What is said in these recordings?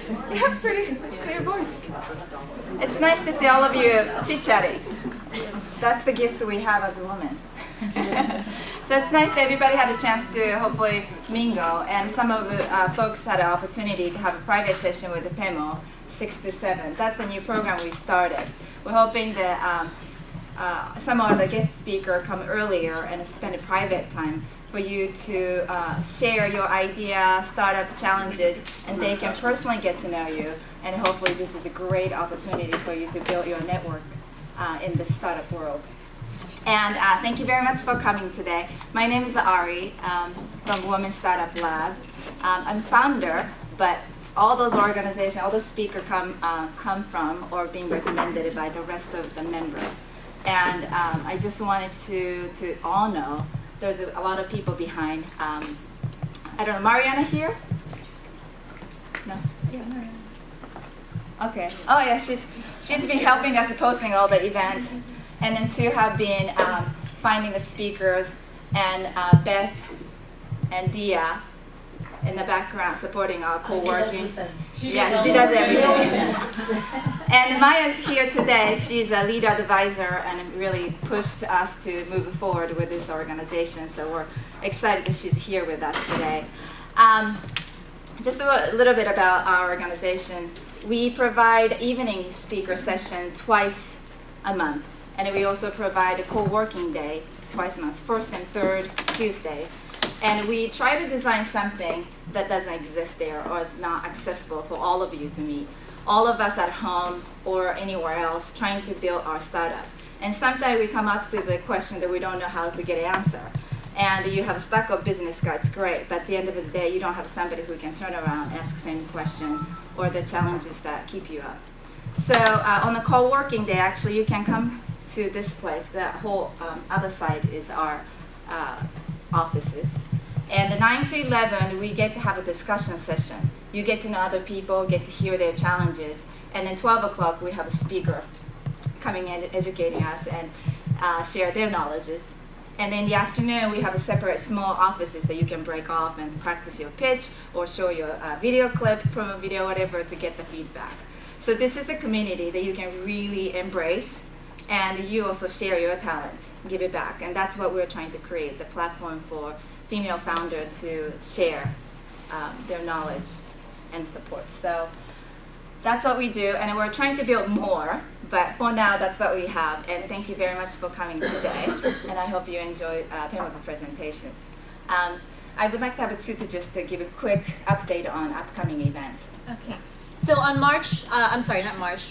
You have pretty clear voice. It's nice to see all of you chit-chatting. That's the gift we have as a woman. So it's nice that everybody had a chance to hopefully mingle, and some of the folks had an opportunity to have a private session with the Pemo, 6 to 7. That's a new program we started. We're hoping that some of the guest speaker come earlier and spend a private time for you to share your idea, startup challenges, and they can personally get to know you. And hopefully this is a great opportunity for you to build your network in the startup world. And thank you very much for coming today. My name is Ari from Women Startup Lab. I'm founder, but all those organizations, all the speakers come from or being recommended by the rest of the members. And I just wanted to all know there's a lot of people behind. I don't know, Mariana here? No? Yeah, Mariana. Okay. Oh yeah, she's been helping us posting all the events. And then two have been finding the speakers, and Beth and Dia in the background supporting our co-working. Yes, she does everything. And Maya's here today. She's a lead advisor and really pushed us to move forward with this organization. So we're excited that she's here with us today. Just a little bit about our organization. We provide evening speaker session twice a month. And we also provide a co-working day twice a month, first and third Tuesdays. And we try to design something that doesn't exist there or is not accessible for all of you to meet. All of us at home or anywhere else trying to build our startup. And sometimes we come up to the question that we don't know how to get an answer. And you have a stack of business cards, great, but at the end of the day, you don't have somebody who can turn around, ask the same question, or the challenges that keep you up. So on the co-working day, actually, you can come to this place. The whole other side is our offices. And the 9 to 11, we get to have a discussion session. You get to know other people, get to hear their challenges. And then 12 o'clock, we have a speaker coming in, educating us, and share their knowledges. And in the afternoon, we have a separate small offices that you can break off and practice your pitch or show your video clip, promo video, whatever, to get the feedback. So this is a community that you can really embrace, and you also share your talent, give it back. And that's what we're trying to create, the platform for female founders to share their knowledge and support. So that's what we do, and we're trying to build more, but for now, that's what we have. And thank you very much for coming today, and I hope you enjoyed Pemo's presentation. I would like to have a tutor just to give a quick update on upcoming event. Okay. So on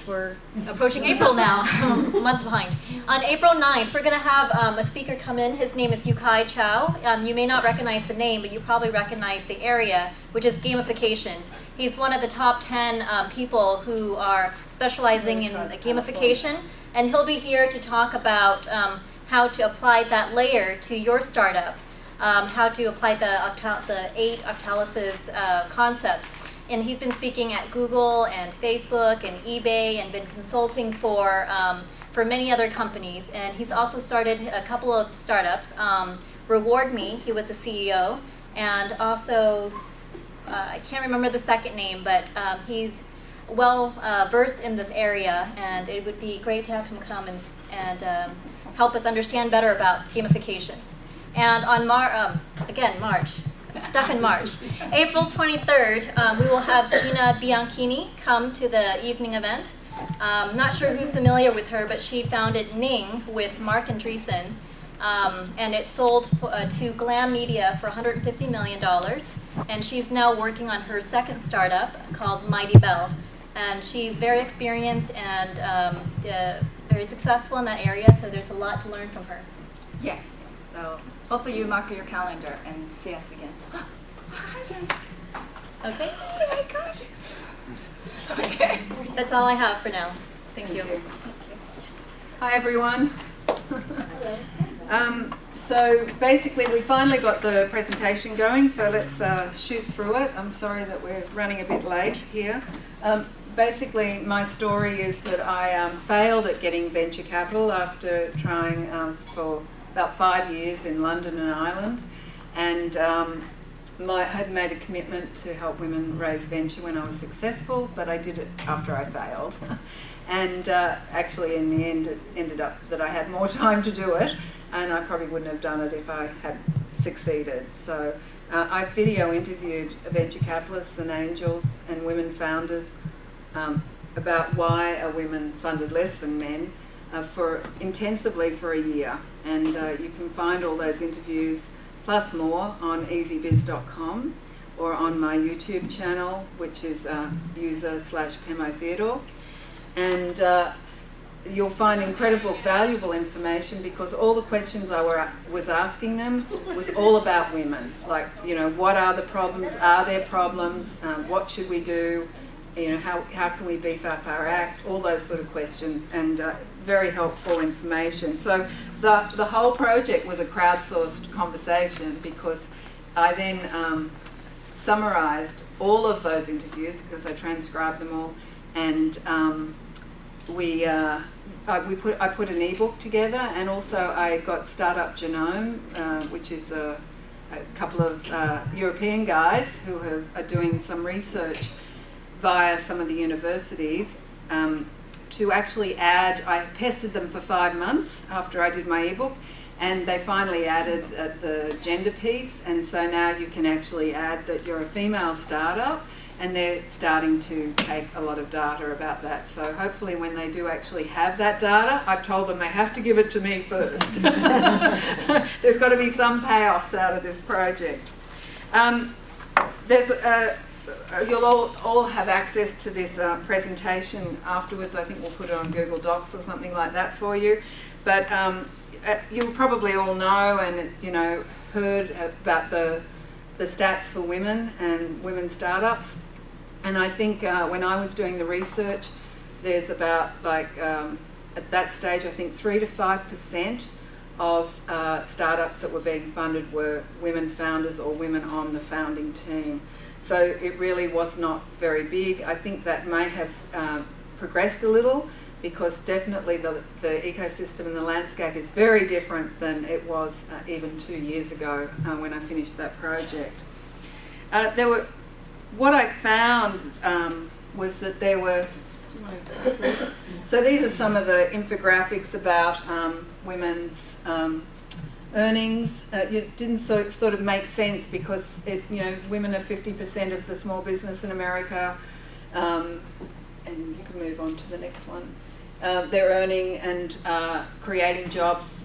we're approaching April now, I'm a month behind. On April 9th, we're going to have a speaker come in. His name is Yukai Chow. You may not recognize the name, but you probably recognize the area, which is gamification. He's one of the top 10 people who are specializing in gamification, and he'll be here to talk about how to apply that layer to your startup, how to apply the 8 Octalysis concepts. And he's been speaking at Google and Facebook and eBay and been consulting for many other companies. And he's also started a couple of startups. Reward Me, he was a CEO. And also, I can't remember the second name, but he's well versed in this area. And it would be great to have him come and help us understand better about gamification. And on March. Stuck in March. April 23rd, we will have Gina Bianchini come to the evening event. Not sure who's familiar with her, but she founded Ning with Mark Andreessen, and it sold to Glam Media for $150 million. And she's now working on her second startup called Mighty Bell. And she's very experienced and very successful in that area, so there's a lot to learn from her. Yes. So hopefully you mark your calendar and see us again. Hi, Jen. Okay. Oh my gosh. Okay. That's all I have for now. Thank you. Hi, everyone. So basically, we finally got the presentation going, so let's shoot through it. I'm sorry that we're running a bit late here. Basically, my story is that I failed at getting venture capital after trying for about 5 years in London and Ireland, and I had made a commitment to help women raise venture when I was successful, but I did it after I failed. And actually, in the end, it ended up that I had more time to do it, and I probably wouldn't have done it if I had succeeded. So I video interviewed venture capitalists and angels and women founders about why are women funded less than men intensively for a year. And you can find all those interviews plus more on easybiz.com or on my YouTube channel, which is user/Pemo Theodore. And you'll find incredible, valuable information because all the questions I was asking them was all about women. Like, you know, what are the problems? Are there problems? What should we do? You know, how can we beef up our act? All those sort of questions, and very helpful information. So the whole project was a crowdsourced conversation because I then summarised all of those interviews because I transcribed them all, and I put an ebook together, and also I got Startup Genome, which is a couple of European guys who are doing some research via some of the universities to actually add. I pestered them for 5 months after I did my ebook, and they finally added the gender piece, and so now you can actually add that you're a female startup, and they're starting to take a lot of data about that. So hopefully when they do actually have that data, I've told them they have to give it to me first. There's got to be some payoffs out of this project. You'll all have access to this presentation afterwards. I think we'll put it on Google Docs or something like that for you. But you'll probably all know and heard about the stats for women and women startups. And I think when I was doing the research, there's about at that stage I think 3 to 5% of startups that were being funded were women founders or women on the founding team. So it really was not very big. I think that may have progressed a little because definitely the ecosystem and the landscape is very different than it was even 2 years ago when I finished that project. What I found was that there were, so these are some of the infographics about women's earnings. It didn't sort of make sense because women are 50% of the small business in America, and you can move on to the next one. They're earning and creating jobs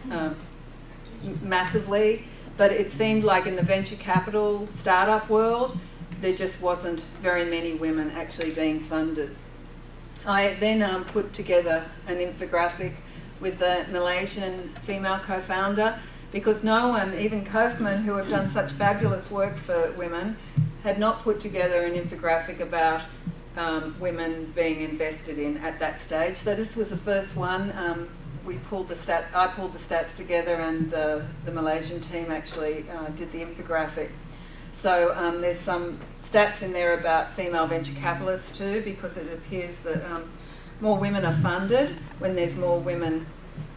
massively, but it seemed like in the venture capital startup world, there just wasn't very many women actually being funded. I then put together an infographic with a Malaysian female co-founder because no one, even Kaufman, who have done such fabulous work for women, had not put together an infographic about women being invested in at that stage. So this was the first one. I pulled the stats together, and the Malaysian team actually did the infographic. So there's some stats in there about female venture capitalists too, because it appears that more women are funded when there's more women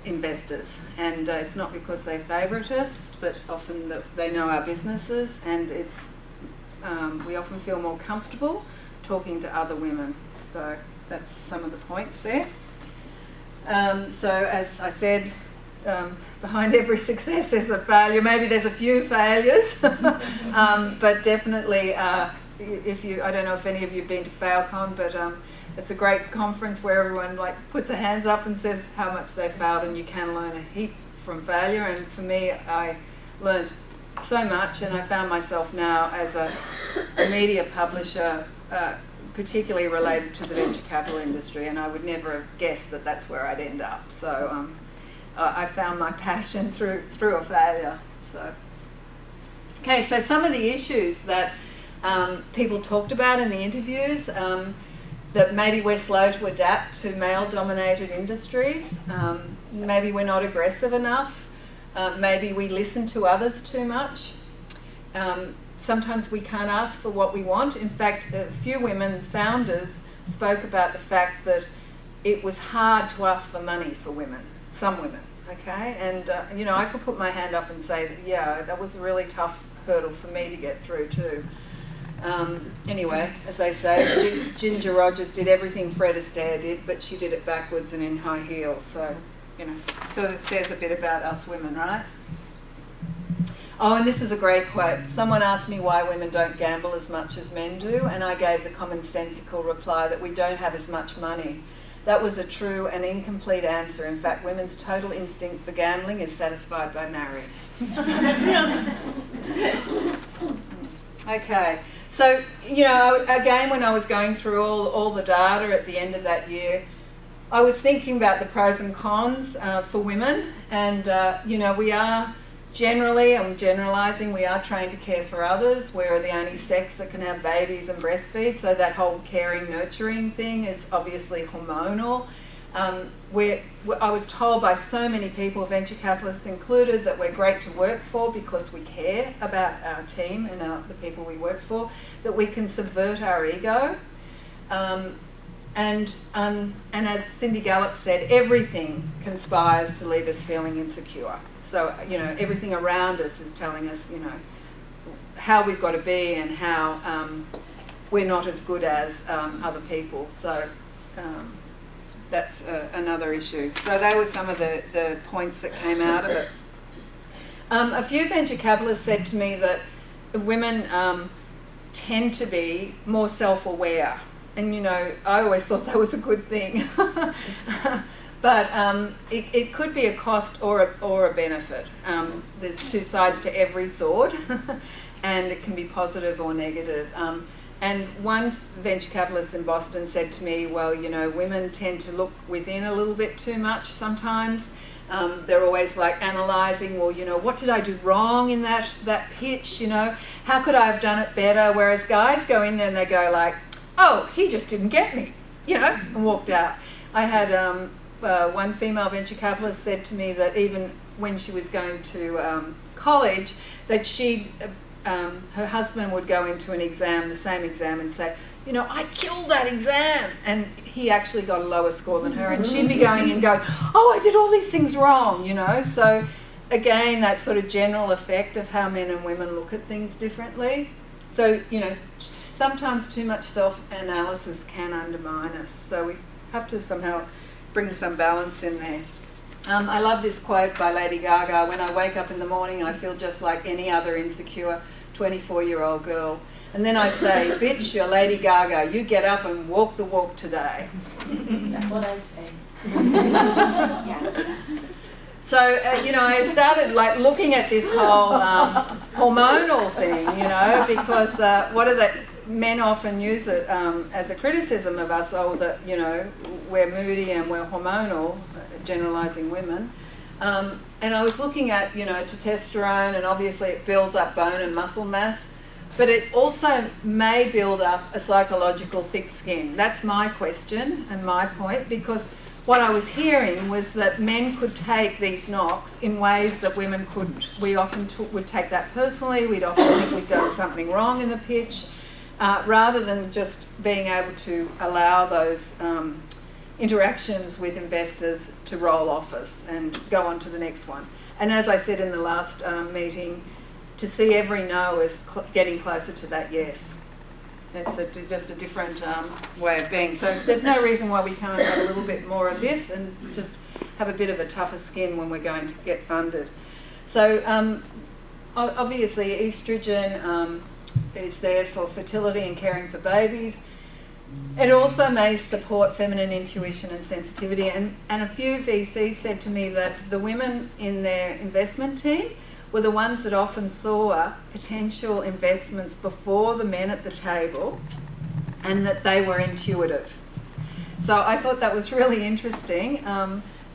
investors, and it's not because they favourite us, but often that they know our businesses, and it's we often feel more comfortable talking to other women. So that's some of the points there. So as I said, behind every success there's a failure. Maybe there's a few failures, but definitely I don't know if any of you have been to FailCon, but it's a great conference where everyone puts their hands up and says how much they failed, and you can learn a heap from failure. And for me, I learned so much, and I found myself now as a media publisher, particularly related to the venture capital industry, and I would never have guessed that that's where I'd end up. So I found my passion through a failure. So okay, so some of the issues that people talked about in the interviews, that maybe we're slow to adapt to male-dominated industries, maybe we're not aggressive enough, maybe we listen to others too much. Sometimes we can't ask for what we want. In fact, a few women founders spoke about the fact that it was hard to ask for money for women, some women, okay? And, I could put my hand up and say, that, yeah, that was a really tough hurdle for me to get through too. Anyway, as they say, Ginger Rogers did everything Fred Astaire did, but she did it backwards and in high heels. So, you know, sort of says a bit about us women, right? Oh, and this is a great quote. Someone asked me why women don't gamble as much as men do, and I gave the commonsensical reply that we don't have as much money. That was a true and incomplete answer. In fact, women's total instinct for gambling is satisfied by marriage. Okay, so, you know, again, when I was going through all the data at the end of that year, I was thinking about the pros and cons for women, and, you know, we are generally, I'm generalising, we are trained to care for others. We're the only sex that can have babies and breastfeed, so that whole caring, nurturing thing is obviously hormonal. I was told by so many people, venture capitalists included, that we're great to work for because we care about our team and the people we work for, that we can subvert our ego. And as Cindy Gallup said, everything conspires to leave us feeling insecure. So, you know, everything around us is telling us, you know, how we've got to be and how we're not as good as other people. So that's another issue. So they were some of the points that came out of it. A few venture capitalists said to me that women tend to be more self-aware. And, you know, I always thought that was a good thing. But it could be a cost or a benefit. There's two sides to every sword, and it can be positive or negative. And one venture capitalist in Boston said to me, well, you know, women tend to look within a little bit too much sometimes. They're always like analysing, well, you know, what did I do wrong in that pitch, you know? How could I have done it better? Whereas guys go in there and they go like, oh, he just didn't get me, you know, and walked out. I had one female venture capitalist said to me that even when she was going to college, that her husband would go into an exam, the same exam, and say, you know, I killed that exam. And he actually got a lower score than her. And she'd be going and going, oh, I did all these things wrong, you know. So again, that sort of general effect of how men and women look at things differently. So, you know, sometimes too much self-analysis can undermine us. So we have to somehow bring some balance in there. I love this quote by Lady Gaga: when I wake up in the morning, I feel just like any other insecure 24-year-old girl. And then I say, bitch, you're Lady Gaga. You get up and walk the walk today. That's what I say. Yeah. So, you know, I started like looking at this whole hormonal thing, you know, because men often use it as a criticism of us, oh, that, you know, we're moody and we're hormonal, generalising women. And I was looking at, you know, testosterone, and obviously it builds up bone and muscle mass, but it also may build up a psychological thick skin. That's my question and my point, because what I was hearing was that men could take these knocks in ways that women couldn't. We often would take that personally. We'd often think we'd done something wrong in the pitch, rather than just being able to allow those interactions with investors to roll off us and go on to the next one. And as I said in the last meeting, to see every no is getting closer to that yes. It's just a different way of being. So there's no reason why we can't have a little bit more of this and just have a bit of a tougher skin when we're going to get funded. So obviously estrogen is there for fertility and caring for babies. It also may support feminine intuition and sensitivity. And a few VCs said to me that the women in their investment team were the ones that often saw potential investments before the men at the table, and that they were intuitive. So I thought that was really interesting,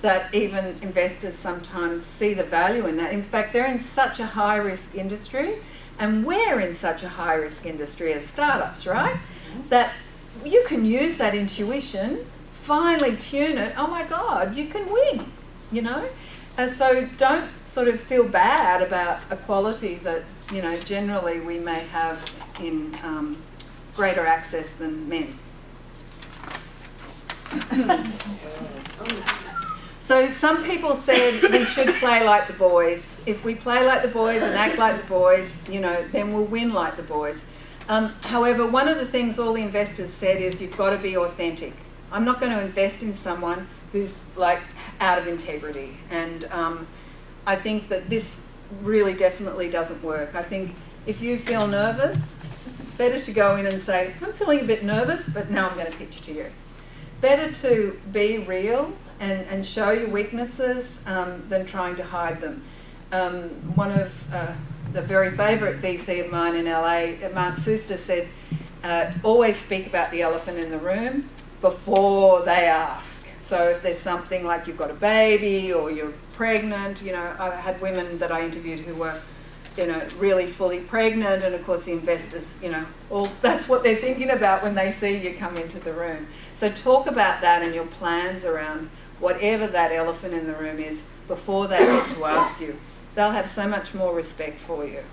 that even investors sometimes see the value in that. In fact, they're in such a high-risk industry, and we're in such a high-risk industry as startups, right? That you can use that intuition, finely tune it, oh my God, you can win, you know? And so don't sort of feel bad about a quality that, you know, generally we may have in greater access than men. So some people said we should play like the boys. If we play like the boys and act like the boys, you know, then we'll win like the boys. However, one of the things all the investors said is you've got to be authentic. I'm not going to invest in someone who's like out of integrity. And I think that this really definitely doesn't work. I think if you feel nervous, better to go in and say, I'm feeling a bit nervous, but now I'm going to pitch to you. Better to be real and show your weaknesses than trying to hide them. One of the very favourite VC of mine in LA, Mark Suster, said, always speak about the elephant in the room before they ask. So if there's something like you've got a baby or you're pregnant, you know, I had women that I interviewed who were, you know, really fully pregnant, and of course the investors, you know, all that's what they're thinking about when they see you come into the room. So talk about that and your plans around whatever that elephant in the room is before they get to ask you. They'll have so much more respect for you.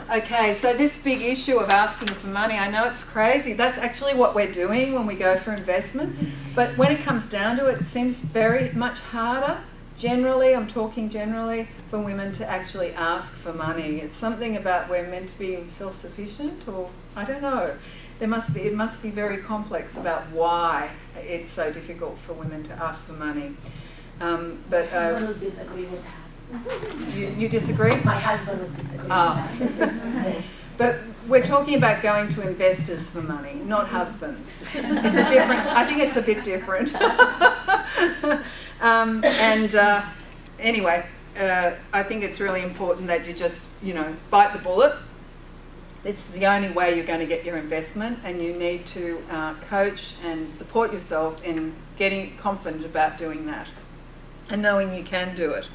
Okay, so this big issue of asking for money, I know it's crazy. That's actually what we're doing when we go for investment. But when it comes down to it, it seems very much harder, generally, I'm talking generally, for women to actually ask for money. It's something about we're meant to be self-sufficient, or I don't know. It must be very complex about why it's so difficult for women to ask for money. My husband would disagree with that. You disagree? My husband would disagree with that. But we're talking about going to investors for money, not husbands. It's I think it's a bit different. Anyway, I think it's really important that you just, you know, bite the bullet. It's the only way you're going to get your investment, and you need to coach and support yourself in getting confident about doing that and knowing you can do it.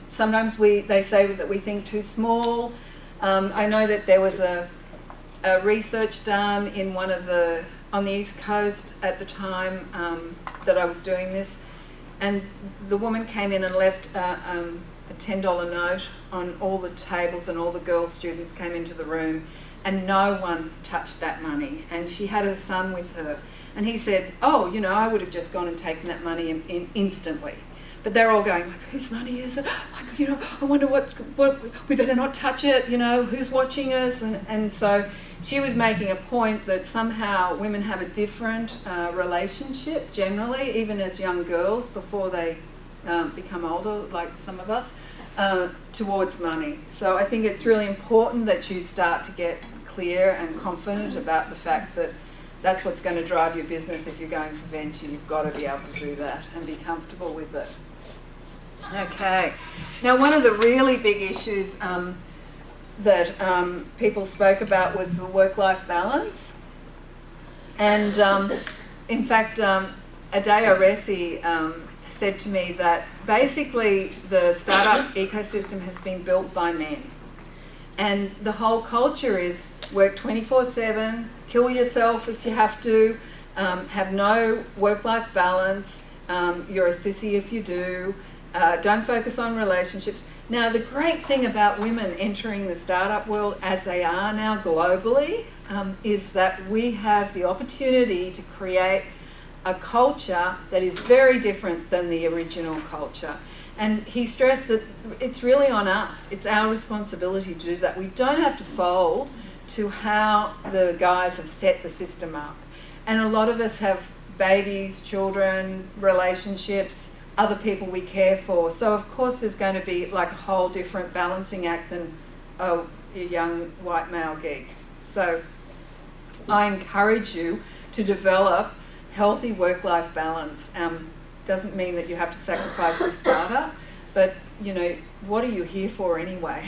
Sometimes they say that we think too small. I know that there was a research done in on the East Coast at the time that I was doing this, and the woman came in and left a $10 note on all the tables, and all the girl students came into the room, and no one touched that money. And she had her son with her, and he said, oh, you know, I would have just gone and taken that money instantly. But they're all going, like, whose money is it? Like, you know, I wonder what we better not touch it, you know, who's watching us? And so she was making a point that somehow women have a different relationship generally, even as young girls before they become older, like some of us, towards money. So I think it's really important that you start to get clear and confident about the fact that that's what's going to drive your business. If you're going for venture, you've got to be able to do that and be comfortable with it. Okay. Now, one of the really big issues that people spoke about was the work-life balance. And in fact, Adeo Resi said to me that basically the startup ecosystem has been built by men. And the whole culture is work 24/7, kill yourself if you have to, have no work-life balance, you're a sissy if you do, don't focus on relationships. Now, the great thing about women entering the startup world, as they are now globally, is that we have the opportunity to create a culture that is very different than the original culture. And he stressed that it's really on us. It's our responsibility to do that. We don't have to fold to how the guys have set the system up. And a lot of us have babies, children, relationships, other people we care for. So of course there's going to be like a whole different balancing act than a young white male geek. So I encourage you to develop healthy work-life balance. Doesn't mean that you have to sacrifice your startup, but you know, what are you here for anyway?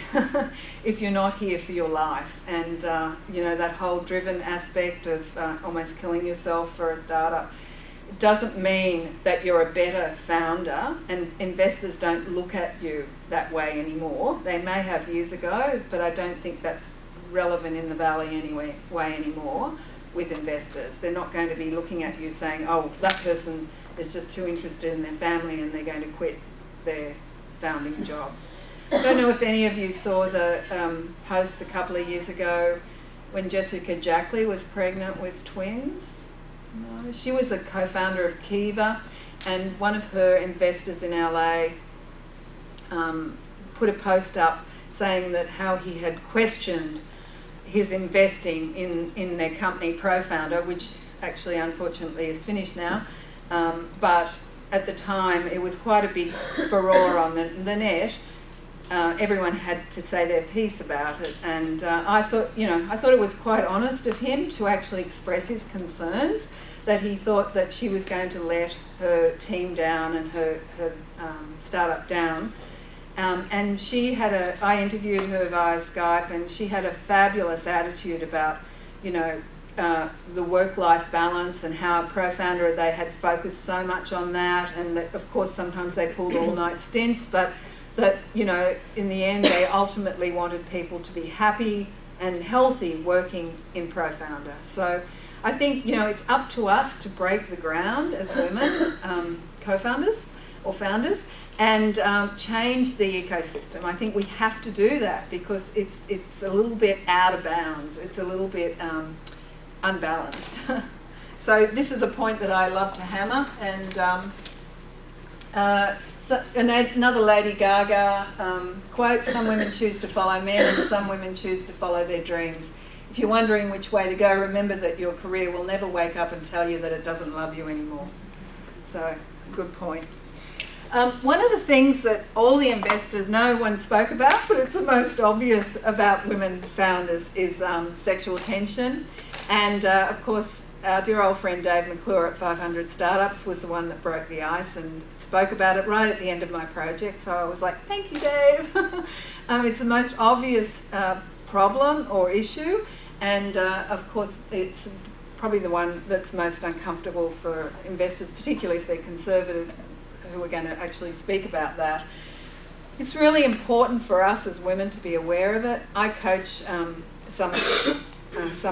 If you're not here for your life, and you know, that whole driven aspect of almost killing yourself for a startup, it doesn't mean that you're a better founder, and investors don't look at you that way anymore. They may have years ago, but I don't think that's relevant in the Valley anyway anymore with investors. They're not going to be looking at you saying, oh, that person is just too interested in their family and they're going to quit their founding job. I don't know if any of you saw the posts a couple of years ago when Jessica Jackley was pregnant with twins. No, she was a co-founder of Kiva, and one of her investors in LA put a post up saying that how he had questioned his investing in their company ProFounder, which actually unfortunately is finished now, but at the time it was quite a big furore on the net. Everyone had to say their piece about it, and I thought it was quite honest of him to actually express his concerns that he thought that she was going to let her team down and her startup down. And she had I interviewed her via Skype, and she had a fabulous attitude about, the work-life balance and how ProFounder, they had focused so much on that, and that of course sometimes they pulled all-night stints, but that, in the end they ultimately wanted people to be happy and healthy working in ProFounder. So I think, it's up to us to break the ground as women, co-founders or founders, and change the ecosystem. I think we have to do that because it's a little bit out of bounds. It's a little bit unbalanced. So this is a point that I love to hammer. And another Lady Gaga quote, "Some women choose to follow men and some women choose to follow their dreams. If you're wondering which way to go, remember that your career will never wake up and tell you that it doesn't love you anymore." So, good point. One of the things that all the investors, no one spoke about, but it's the most obvious about women founders, is sexual tension. And of course, our dear old friend Dave McClure at 500 Startups was the one that broke the ice and spoke about it right at the end of my project. So I was like, thank you, Dave. It's the most obvious problem or issue. And of course, it's probably the one that's most uncomfortable for investors, particularly if they're conservative, who are going to actually speak about that. It's really important for us as women to be aware of it. I coach some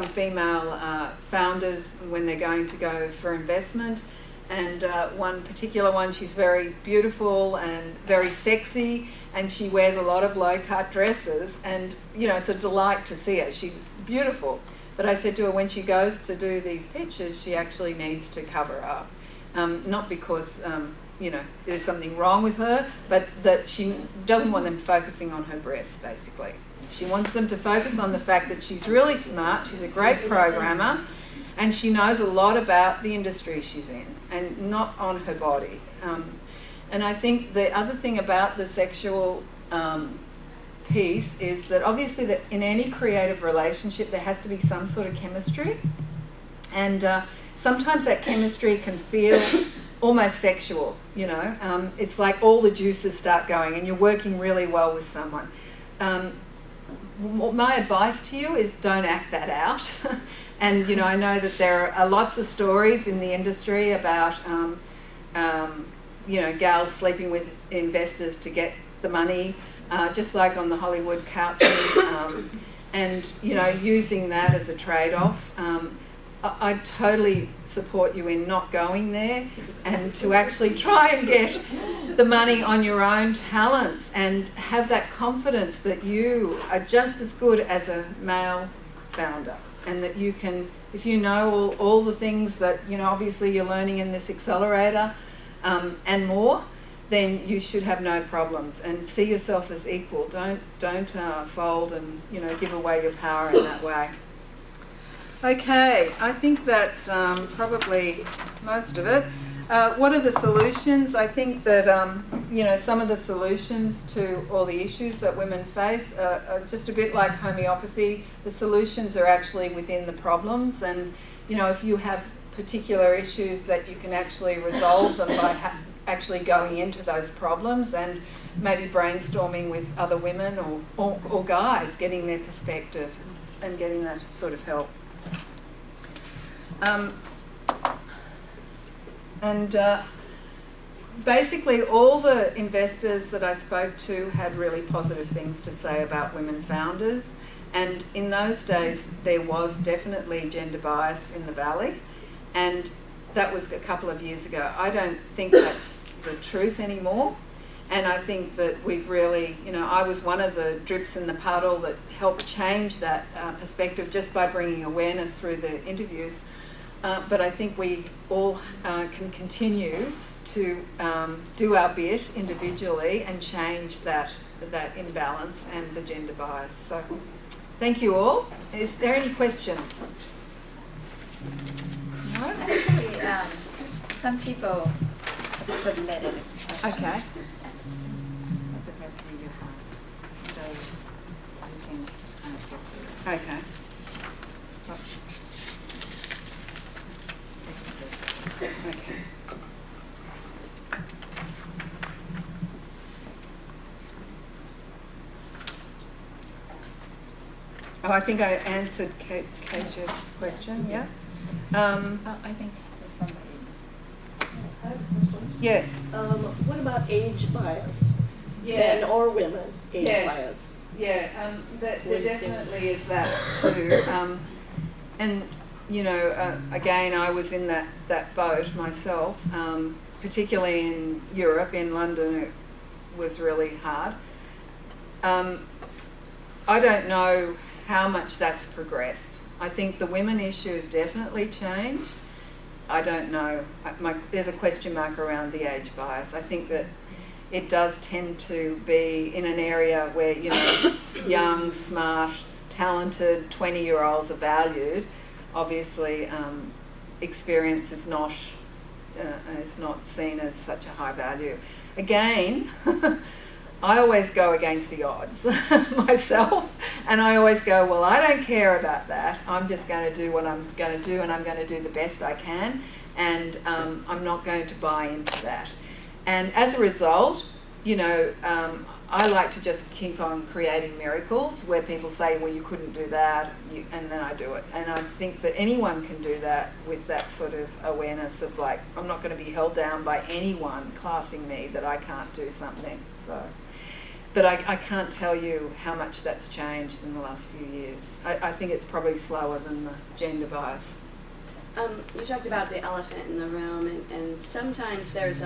female founders when they're going to go for investment, and one particular one, she's very beautiful and very sexy, and she wears a lot of low-cut dresses, and it's a delight to see her. She's beautiful, but I said to her, when she goes to do these pitches, she actually needs to cover up, not because there's something wrong with her, but that she doesn't want them focusing on her breasts, basically. She wants them to focus on the fact that she's really smart, she's a great programmer, and she knows a lot about the industry she's in, and not on her body. And I think the other thing about the sexual piece is that obviously that in any creative relationship there has to be some sort of chemistry, and sometimes that chemistry can feel almost sexual, it's like all the juices start going and you're working really well with someone. My advice to you is don't act that out. And I know that there are lots of stories in the industry about gals sleeping with investors to get the money, just like on the Hollywood couches, and using that as a trade-off. I totally support you in not going there, and to actually try and get the money on your own talents and have that confidence that you are just as good as a male founder, and that you can, if you know all the things that obviously you're learning in this accelerator and more, then you should have no problems, and see yourself as equal. Don't fold and give away your power in that way. Okay, I think that's probably most of it. What are the solutions? I think that some of the solutions to all the issues that women face are just a bit like homeopathy. The solutions are actually within the problems, and if you have particular issues, that you can actually resolve them by actually going into those problems and maybe brainstorming with other women or guys, getting their perspective and getting that sort of help. Basically all the investors that I spoke to had really positive things to say about women founders, and in those days there was definitely gender bias in the Valley, and that was a couple of years ago. I don't think that's the truth anymore, and I think that we've really, I was one of the drips in the puddle that helped change that perspective just by bringing awareness through the interviews but I think we all can continue to do our bit individually and change that imbalance and the gender bias. So thank you all. Is there any questions? No? Actually, some people submitted questions. Okay. What the rest do you have? Those you can kind of get through. Okay. Okay. Oh, I think I answered Keisha's question, yeah? Oh, I think there's somebody. I have a question. Yes. What about age bias? Yeah. Men or women, age Yeah. bias? Yeah, there What do you think? definitely is that too. And, you know, again, I was in that boat myself, particularly in Europe, in London, it was really hard. I don't know how much that's progressed. I think the women issue has definitely changed. I don't know. There's a question mark around the age bias. I think that it does tend to be in an area where, you know, young, smart, talented 20-year-olds are valued. Obviously, experience is not seen as such a high value. Again, I always go against the odds myself, and I always go, well, I don't care about that. I'm just going to do what I'm going to do, and I'm going to do the best I can, and I'm not going to buy into that. And as a result, you know, I like to just keep on creating miracles where people say, well, you couldn't do that, and then I do it. And I think that anyone can do that with that sort of awareness of, like, I'm not going to be held down by anyone classing me that I can't do something. So, but I can't tell you how much that's changed in the last few years. I think it's probably slower than the gender bias. You talked about the elephant in the room, and sometimes there's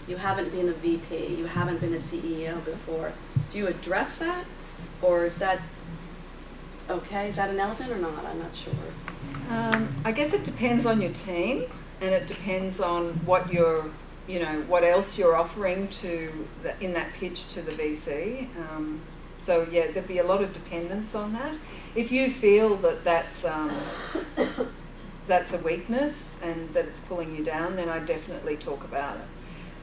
you haven't been a VP, you haven't been a CEO before. Do you address that, or is that okay? Is that an elephant or not? I'm not sure. I guess it depends on your team, and it depends on what you're, you know, what else you're offering to in that pitch to the VC. So yeah, there'd be a lot of dependence on that. If you feel that that's a weakness and that it's pulling you down, then I definitely talk about it.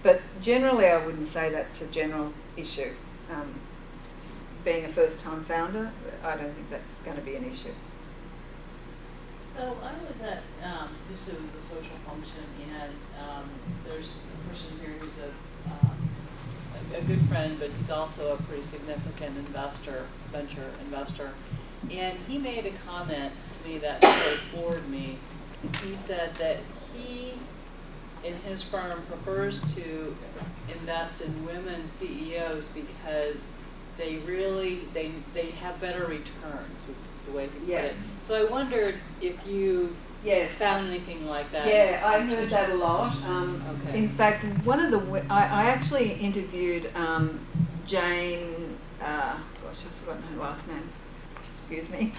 But generally, I wouldn't say that's a general issue. Being a first-time founder, I don't think that's going to be an issue. So I was at, this was a social function, and there's a person here who's a good friend, but he's also a pretty significant investor, venture investor. And he made a comment to me that really floored me. He said that he, in his firm, prefers to invest in women CEOs because they really, they have better returns, was the way he put it. So I wondered if you found anything like that. Yeah, I heard that a lot. Okay. In fact, one of the, I actually interviewed Jane, gosh, I've forgotten her last name, excuse me,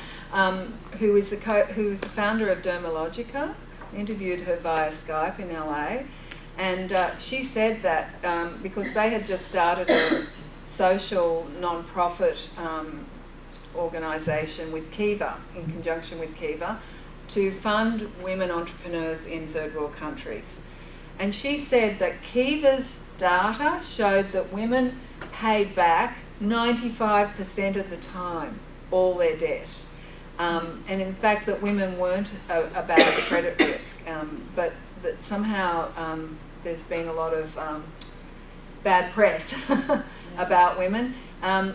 who is the founder of Dermalogica. Interviewed her via Skype in LA, and she said that because they had just started a social non-profit organisation with Kiva, in conjunction with Kiva, to fund women entrepreneurs in third world countries. And she said that Kiva's data showed that women paid back 95% of the time all their debt. And in fact that women weren't about credit risk, but that somehow there's been a lot of bad press about women.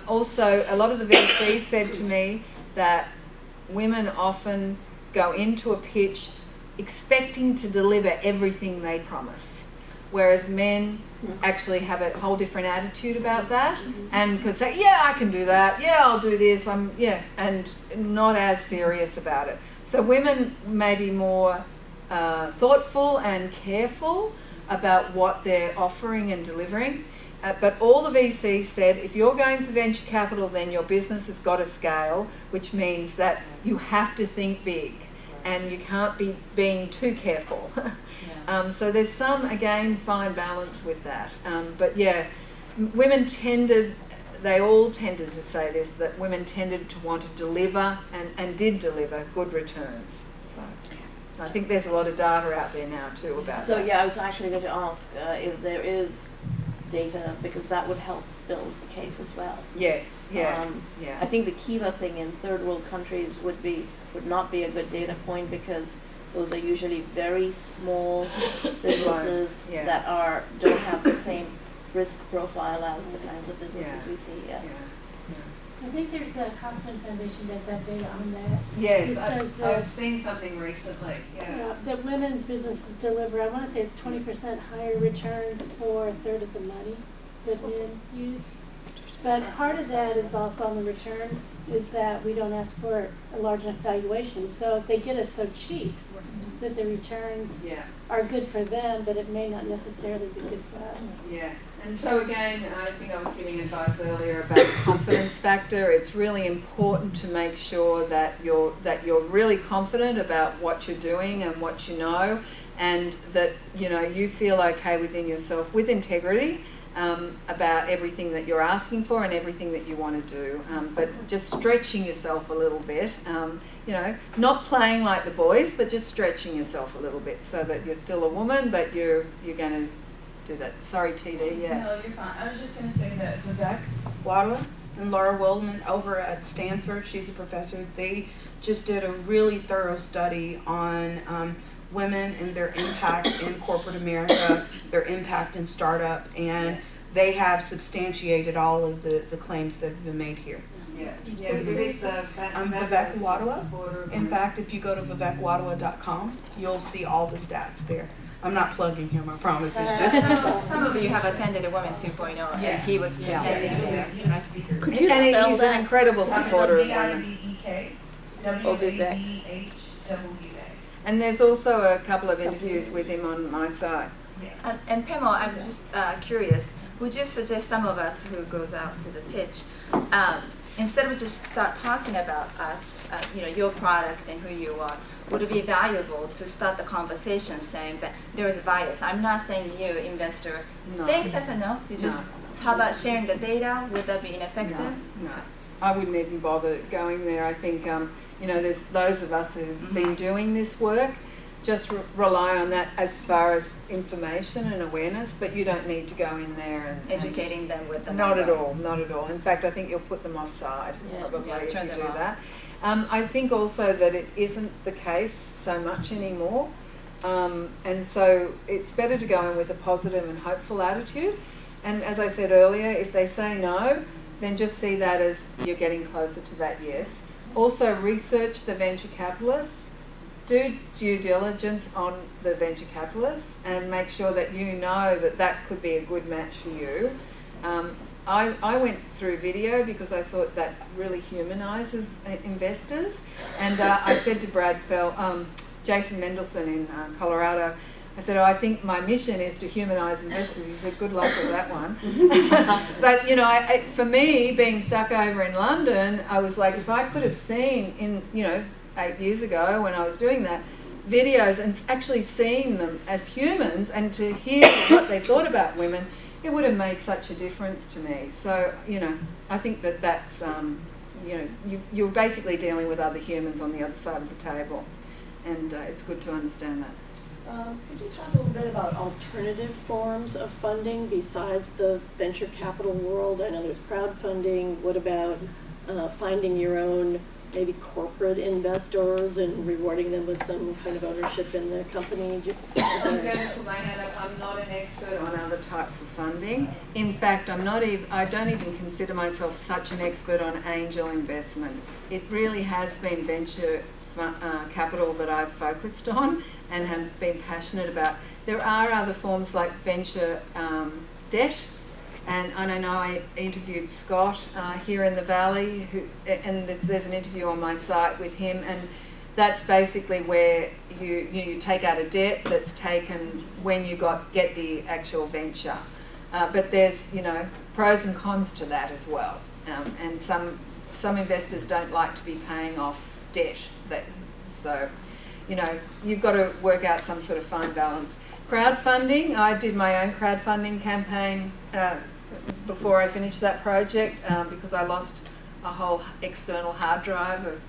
Also, a lot of the VCs said to me that women often go into a pitch expecting to deliver everything they promise, whereas men actually have a whole different attitude about that, and could say, yeah, I can do that, yeah, I'll do this, and not as serious about it. So women may be more thoughtful and careful about what they're offering and delivering, but all the VCs said, if you're going for venture capital, then your business has got to scale, which means that you have to think big. and you can't be being too careful. So there's some, again, fine balance with that. But yeah, women they all tended to say this, that women tended to want to deliver and did deliver good returns. So I think there's a lot of data out there now too about So that. yeah, I was actually going to ask if there is data, because that would help build the case as well. Yes, yeah, I think the Kiva thing in third world countries would not be a good data point, because those are usually very small businesses yeah. that don't have the same risk profile as the kinds of businesses Yeah. we see. Yeah. I think there's a Kaufman Foundation that's that data on that. Yes, It says that I've seen something recently. Yeah. that women's businesses deliver, I want to say it's 20% higher returns for a third of the money that men use. But part of that is also on the return is that we don't ask for a large enough valuation. So if they get us so cheap that the returns Yeah. are good for them, but it may not necessarily be good for us. Yeah, and so again, I think I was giving advice earlier about the confidence factor. It's really important to make sure that you're really confident about what you're doing and what you know, and that you feel okay within yourself, with integrity, about everything that you're asking for and everything that you want to do. But just stretching yourself a little bit. Not playing like the boys, but just stretching yourself a little bit so that you're still a woman, but you're going to do that. Sorry, TD, yeah. No, you're fine. I was just going to say that Vivek Wadhwa and Laura Wildman over at Stanford, she's a professor, they just did a really thorough study on women and their impact in corporate America, their impact in startup, and they have substantiated all of the claims that have been made here. Yeah, Vivek's I'm Vivek Wadhwa. In fact, if you go to vivekwadhwa.com, you'll see all the stats there. I'm not plugging him, I promise. It's just Some of you have attended a Women 2.0, and he was presenting there. and he's an incredible supporter of women. VIVEK And there's also a couple of interviews with him on my site. And Pemo, I'm just curious, would you suggest some of us who goes out to the pitch, instead of just start talking about us, your product and who you are, would it be valuable to start the conversation saying that there is a bias? I'm not saying you, investor, think that's a no. You just, how about sharing the data? Would that be ineffective? No. I wouldn't even bother going there. I think, there's those of us who've been doing this work, just rely on that as far as information and awareness, but you don't need to go in there and Educating them with the not at number. all, not at all. In fact, I think you'll put them offside probably if turn you them do off. that. I think also that it isn't the case so much anymore, and so it's better to go in with a positive and hopeful attitude. And as I said earlier, if they say no, then just see that as you're getting closer to that yes. Also research the venture capitalists. Do due diligence on the venture capitalists and make sure that you know that could be a good match for you. I went through video because I thought that really humanises investors. And I said to Jason Mendelson in Colorado, I said, I think my mission is to humanise investors. He said, good luck with that one. But, for me, being stuck over in London, I was like, if I could have seen 8 years ago when I was doing that, videos and actually seeing them as humans and to hear what they thought about women, it would have made such a difference to me. So, I think that's, you're basically dealing with other humans on the other side of the table. And it's good to understand that. Could you talk a little bit about alternative forms of funding besides the venture capital world? I know there's crowdfunding. What about finding your own maybe corporate investors and rewarding them with some kind of ownership in the company? I'm going to put my hand up. I'm not an expert on other types of funding. In fact, I don't even consider myself such an expert on angel investment. It really has been venture capital that I've focused on and have been passionate about. There are other forms like venture debt, and I know I interviewed Scott here in the Valley, and there's an interview on my site with him, and that's basically where you take out a debt that's taken when you get the actual venture. But there's pros and cons to that as well, and some investors don't like to be paying off debt. So you know, you've got to work out some sort of fine balance. Crowdfunding, I did my own crowdfunding campaign before I finished that project because I lost a whole external hard drive of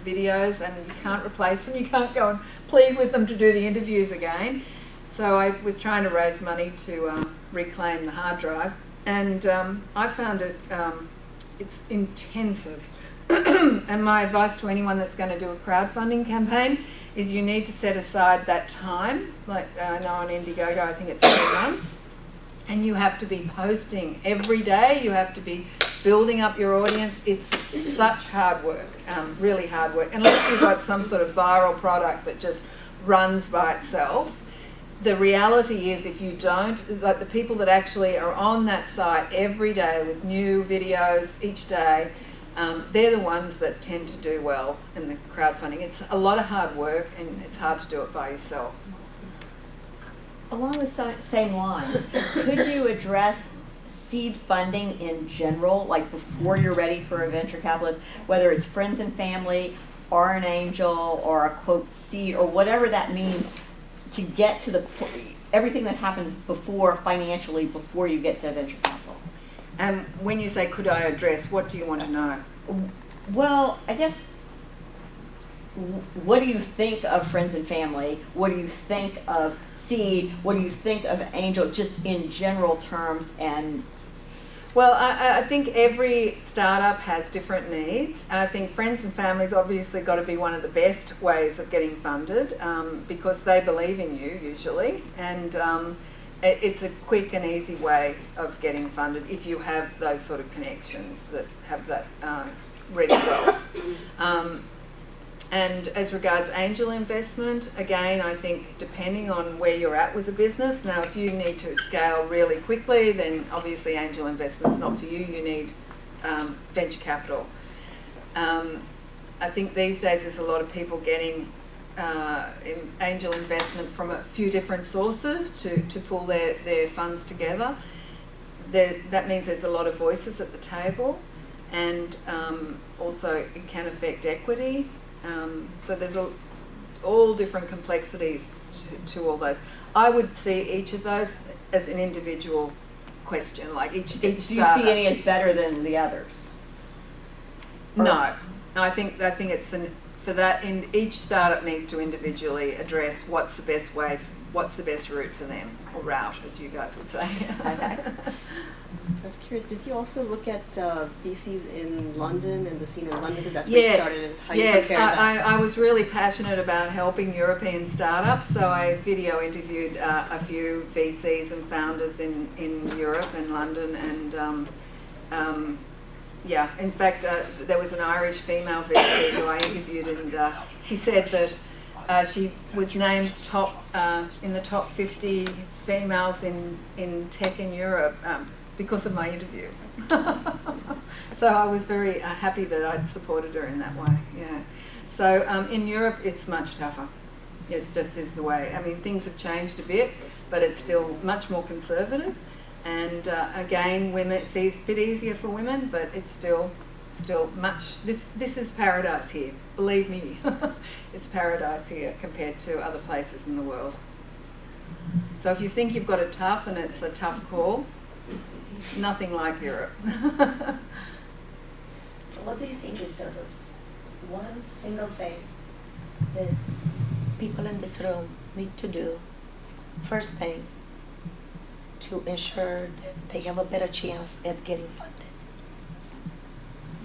videos, and you can't replace them. You can't go and plead with them to do the interviews again. So I was trying to raise money to reclaim the hard drive, and I found it it's intensive. And my advice to anyone that's going to do a crowdfunding campaign is you need to set aside that time. Like I know on Indiegogo, I think it's 3 months. And you have to be posting every day. You have to be building up your audience. It's such hard work, really hard work. Unless you've got some sort of viral product that just runs by itself. The reality is if you don't, like the people that actually are on that site every day with new videos each day, they're the ones that tend to do well in the crowdfunding. It's a lot of hard work and it's hard to do it by yourself. Along the same lines, could you address seed funding in general, like before you're ready for a venture capitalist, whether it's friends and family or an angel or a quote seed or whatever that means, to get to the everything that happens before financially before you get to venture capital? And when you say could I address, what do you want to know? Well, I guess, what do you think of friends and family? What do you think of seed? What do you think of angel, just in general terms? And well, I think every startup has different needs. I think friends and family's obviously got to be one of the best ways of getting funded because they believe in you usually, and it's a quick and easy way of getting funded if you have those sort of connections that have that ready wealth. And as regards angel investment, again, I think depending on where you're at with the business, now if you need to scale really quickly, then obviously angel investment's not for you. You need venture capital. I think these days there's a lot of people getting angel investment from a few different sources to pull their funds together. That means there's a lot of voices at the table, and also it can affect equity. So there's all different complexities to all those. I would see each of those as an individual question, like each do you startup. see any as better than the others? No, I think it's for that. In each startup needs to individually address what's the best way, what's the best route for them, or route, as you guys would say. Okay. I was curious, did you also look at VCs in London and the scene in London? Because that's where you started and how you compared that. I was really passionate about helping European startups, so I video interviewed a few VCs and founders in Europe and London, and yeah, in fact, there was an Irish female VC who I interviewed, and she said that she was named in the top 50 females in tech in Europe because of my interview. So I was very happy that I'd supported her in that way. Yeah. So in Europe, it's much tougher. It just is the way. I mean, things have changed a bit, but it's still much more conservative. And again, women, it's a bit easier for women, but it's still much. This is paradise here. Believe me, it's paradise here compared to other places in the world. So if you think you've got it tough and it's a tough call, nothing like Europe. So what do you think is one single thing that people in this room need to do, first thing, to ensure that they have a better chance at getting funded?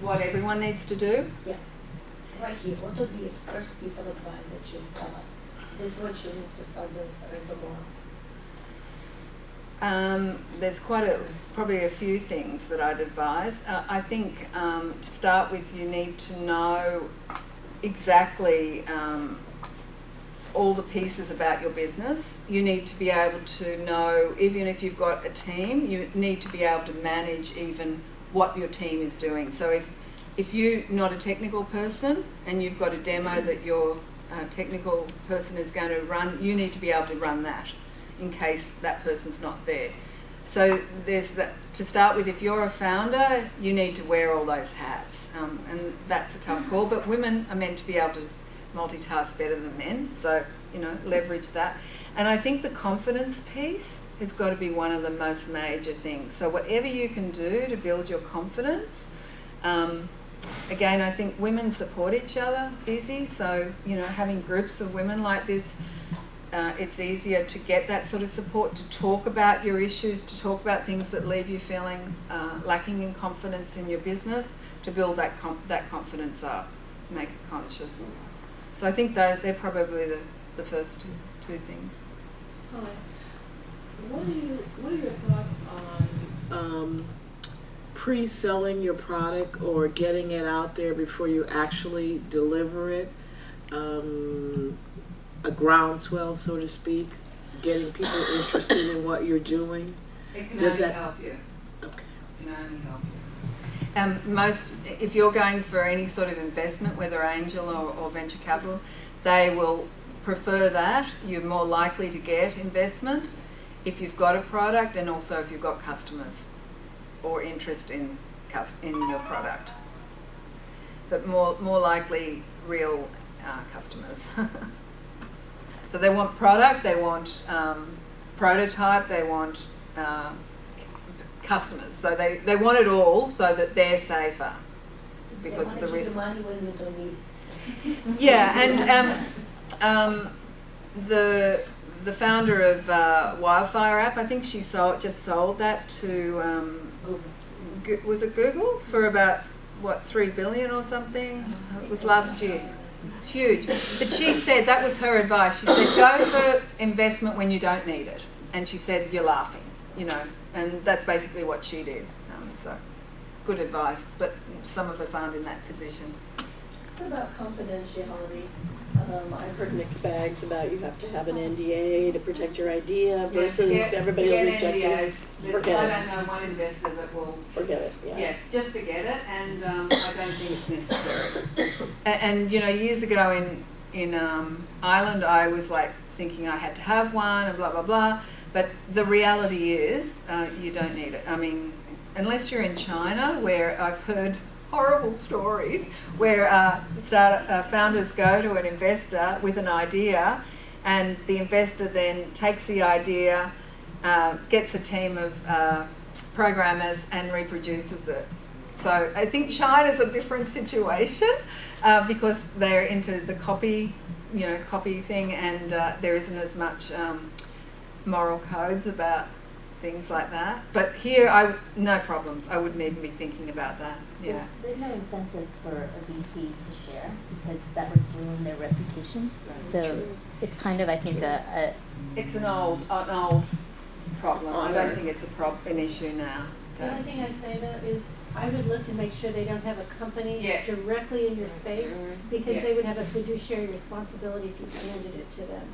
What everyone needs to do? Yeah. Right here, what would be the first piece of advice that you would tell us? This is what you need to start doing starting tomorrow. There's probably a few things that I'd advise. I think to start with, you need to know exactly all the pieces about your business. You need to be able to know, even if you've got a team, you need to be able to manage even what your team is doing. So if you're not a technical person and you've got a demo that your technical person is going to run, you need to be able to run that in case that person's not there. So there's that. To start with, if you're a founder, you need to wear all those hats, and that's a tough call. But women are meant to be able to multitask better than men. So, leverage that. And I think the confidence piece has got to be one of the most major things. So whatever you can do to build your confidence, again, I think women support each other easy. So, having groups of women like this, it's easier to get that sort of support, to talk about your issues, to talk about things that leave you feeling lacking in confidence in your business, to build that confidence up, make it conscious. So I think they're probably the first two things. Hi. What are your thoughts on pre-selling your product or getting it out there before you actually deliver it? A groundswell, so to speak, getting people interested in what you're doing. It can Does only that help you. Okay. It can only help you. If you're going for any sort of investment, whether angel or venture capital, they will prefer that. You're more likely to get investment if you've got a product, and also if you've got customers or interest in your product. But more likely real customers. So they want product, they want prototype, they want customers. So they want it all so that they're safer because of the risk. Money when you don't need it. Yeah, and the founder of Wildfire app, I think she just sold that to was it Google for about $3 billion or something? It was last year. It's huge. But she said that was her advice. She said go for investment when you don't need it. And she said you're laughing, and that's basically what she did. So good advice, but some of us aren't in that position. What about confidentiality? I've heard mixed bags about you have to have an NDA to protect your idea versus everybody will reject it. Forget it. I don't know one investor that will Forget it. Yeah. just forget it, and I don't think it's necessary. And years ago in Ireland, I was like thinking I had to have one and blah blah blah. But the reality is, you don't need it. I mean, unless you're in China, where I've heard horrible stories where founders go to an investor with an idea, and the investor then takes the idea, gets a team of programmers and reproduces it. So I think China's a different situation because they're into the copy thing, and there isn't as much moral codes about things like that. But here, no problems. I wouldn't even be thinking about that. Yeah. There's no incentive for a VC to share because that would ruin their reputation. So it's kind of, I think, it's an old problem. I don't think it's an issue now. The only thing I'd say though is I would look and make sure they don't have a company directly in your space, because they would have a fiduciary responsibility if you handed it to them.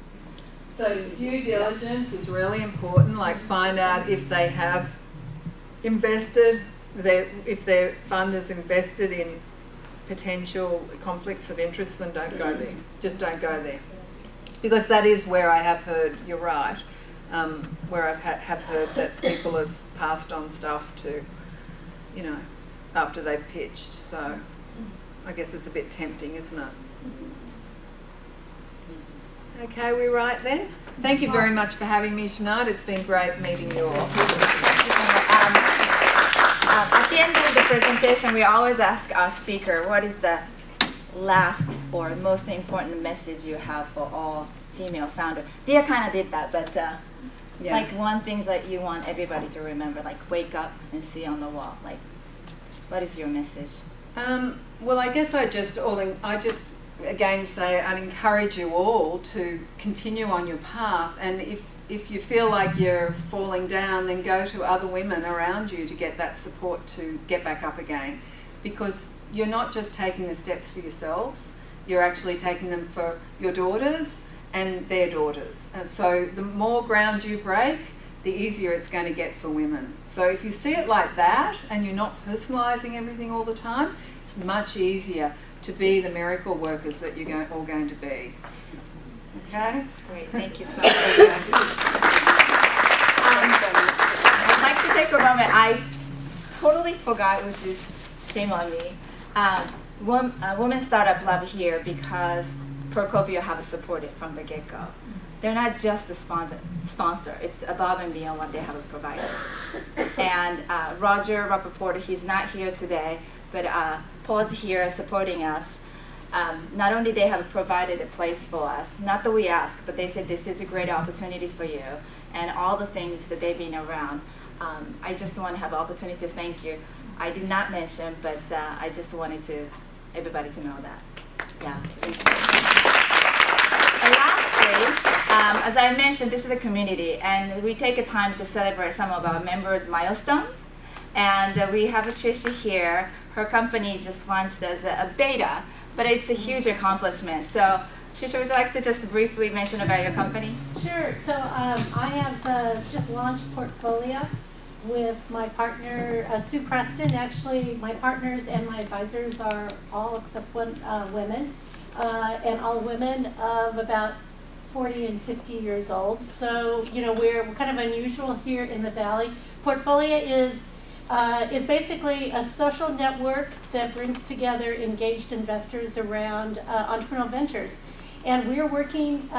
So due diligence is really important, like find out if they have invested, if their fund is invested in potential conflicts of interest, and don't go there. Just don't go there. Because that is where I have heard, you're right, where I have heard that people have passed on stuff to, after they've pitched. So I guess it's a bit tempting, isn't it? Okay, we right then? Thank you very much for having me tonight. It's been great meeting you all. At the end of the presentation, we always ask our speaker, what is the last or most important message you have for all female founders? Dia kind of did that, but like one thing that you want everybody to remember, like wake up and see on the wall. Like, what is your message? Well, I guess I just again say I'd encourage you all to continue on your path, and if you feel like you're falling down, then go to other women around you to get that support to get back up again, because you're not just taking the steps for yourselves, you're actually taking them for your daughters and their daughters. And so the more ground you break, the easier it's going to get for women. So if you see it like that and you're not personalising everything all the time, it's much easier to be the miracle workers that you're all going to be. Okay? That's great. Thank you so much. I'd like to take a moment. I totally forgot, which is shame on me. Women Startup Love here because Procopio have supported from the get-go. They're not just the sponsor, it's above and beyond what they have provided. And Roger Rappaport, he's not here today, but Paul's here supporting us. Not only they have provided a place for us, not that we ask, but they said this is a great opportunity for you, and all the things that they've been around. I just want to have the opportunity to thank you. I did not mention, but I just wanted everybody to know that. Yeah. And lastly, as I mentioned, this is a community, and we take a time to celebrate some of our members' milestones. And we have Tricia here. Her company just launched as a beta, but it's a huge accomplishment. So, Tricia, would you like to just briefly mention about your company? Sure. So I have just launched Portfolio with my partner, Sue Preston. Actually, my partners and my advisors are all except one women, and all women of about 40 and 50 years old. So, we're kind of unusual here in the Valley. Portfolio is basically a social network that brings together engaged investors around entrepreneurial ventures. And we're working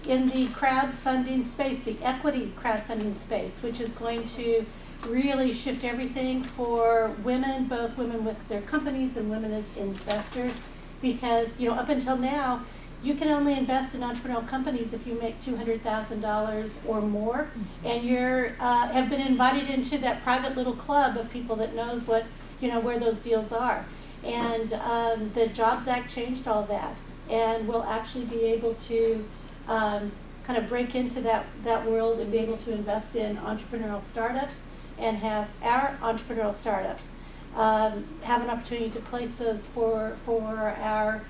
in the crowdfunding space, the equity crowdfunding space, which is going to really shift everything for women, both women with their companies and women as investors. Because, up until now, you can only invest in entrepreneurial companies if you make $200,000 or more, and you're have been invited into that private little club of people that knows what where those deals are. And the Jobs Act changed all that, and we'll actually be able to kind of break into that world and be able to invest in entrepreneurial startups and have our entrepreneurial startups have an opportunity to place those for our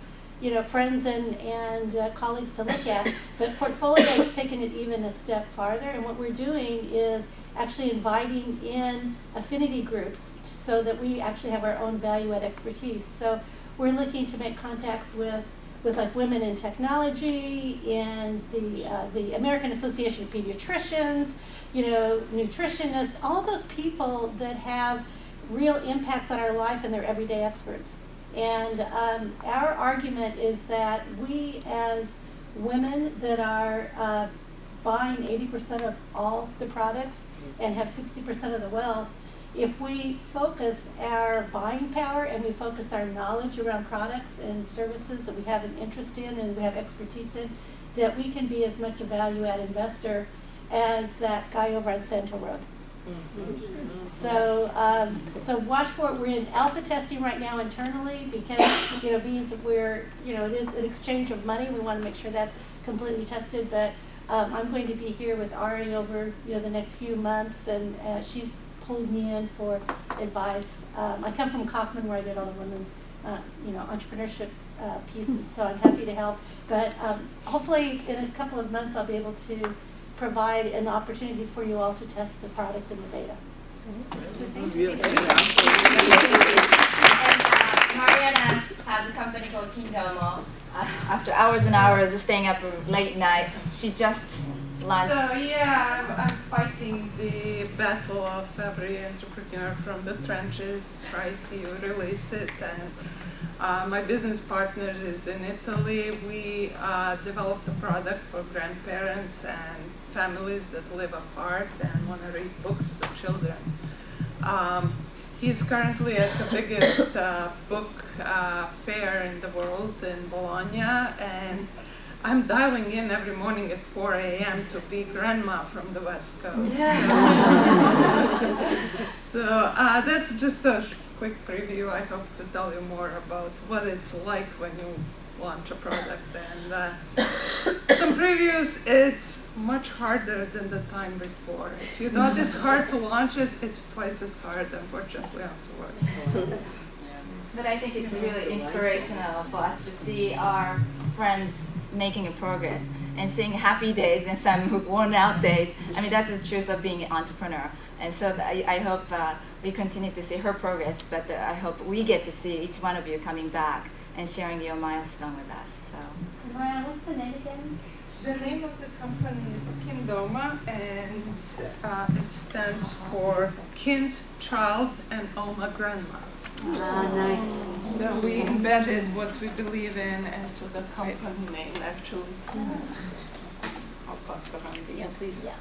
friends and colleagues to look at. But Portfolio has taken it even a step farther, and what we're doing is actually inviting in affinity groups so that we actually have our own value-add expertise. So we're looking to make contacts with like Women in Technology and the American Association of Pediatricians, nutritionists, all of those people that have real impacts on our life and they're everyday experts. And our argument is that we as women that are buying 80% of all the products and have 60% of the wealth, if we focus our buying power and we focus our knowledge around products and services that we have an interest in and we have expertise in, that we can be as much a value-add investor as that guy over on Sentinel Road. So watch for it. We're in alpha testing right now internally because being that we're it is an exchange of money. We want to make sure that's completely tested. But I'm going to be here with Ari over the next few months, and she's pulled me in for advice. I come from Kaufman where I did all the women's entrepreneurship pieces, so I'm happy to help. But hopefully in a couple of months I'll be able to provide an opportunity for you all to test the product in the beta. So thank you. And Mariana has a company called Kindomo. After hours and hours of staying up late night, she just launched. So yeah, I'm fighting the battle of every entrepreneur from the trenches, try to release it. And my business partner is in Italy. We developed a product for grandparents and families that live apart and want to read books to children. He's currently at the biggest book fair in the world in Bologna, and I'm dialing in every morning at 4 a.m. to be grandma from the West Coast. So that's just a quick preview. I hope to tell you more about what it's like when you launch a product. And some previews, it's much harder than the time before. If you thought it's hard to launch it, it's twice as hard, unfortunately, afterwards. But I think it's really inspirational for us to see our friends making a progress and seeing happy days and some worn out days. I mean, that's the truth of being an entrepreneur. And so I hope we continue to see her progress, but I hope we get to see each one of you coming back and sharing your milestone with us. So, Mariana, what's the name again? The name of the company is Kindoma, and it stands for Kind, Child, and Oma Grandma. Nice. So we embedded what we believe in into the company name, actually. Help us around these. Yeah.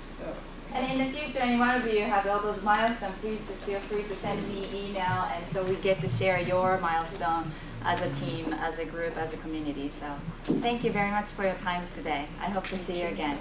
So. And in the future, any one of you has all those milestones, please feel free to send me email, and so we get to share your milestone as a team, as a group, as a community. So thank you very much for your time today. I hope to see you again.